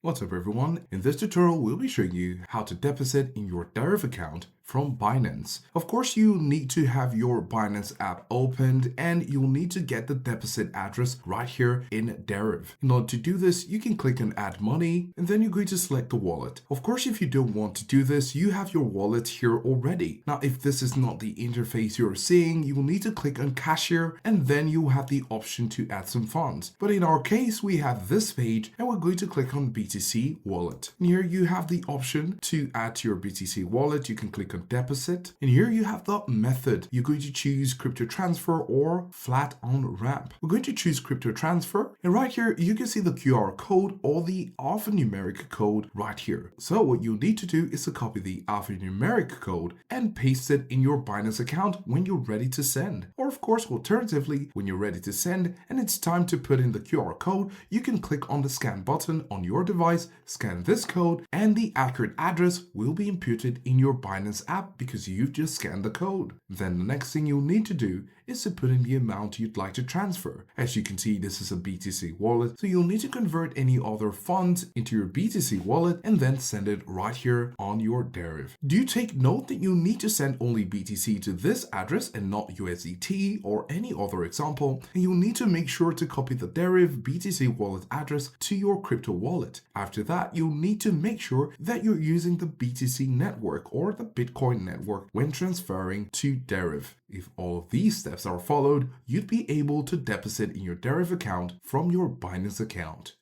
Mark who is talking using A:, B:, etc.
A: What's up everyone? In this tutorial, we'll be showing you how to deposit in your Deriv account from Binance. Of course, you need to have your Binance app opened and you'll need to get the deposit address right here in Deriv. In order to do this, you can click on add money and then you're going to select the wallet. Of course, if you don't want to do this, you have your wallet here already. Now, if this is not the interface you're seeing, you will need to click on cashier and then you'll have the option to add some funds. But in our case, we have this page and we're going to click on BTC wallet. And here you have the option to add to your BTC wallet. You can click on deposit and here you have the method. You're going to choose crypto transfer or flat on ramp. We're going to choose crypto transfer and right here you can see the QR code or the alphanumeric code right here. So what you'll need to do is to copy the alphanumeric code and paste it in your Binance account when you're ready to send. Or of course, alternatively, when you're ready to send and it's time to put in the QR code, you can click on the scan button on your device, scan this code, and the accurate address will be imputed in your Binance app because you've just scanned the code. Then the next thing you'll need to do is to put in the amount you'd like to transfer. As you can see, this is a BTC wallet, so you'll need to convert any other funds into your BTC wallet and then send it right here on your Deriv. Do take note that you need to send only BTC to this address and not USDT or any other example, and you'll need to make sure to copy the Deriv BTC wallet address to your crypto wallet. After that, you'll need to make sure that you're using the BTC network or the Bitcoin network when transferring to Deriv. If all of these steps are followed, you'd be able to deposit in your Deriv account from your Binance account.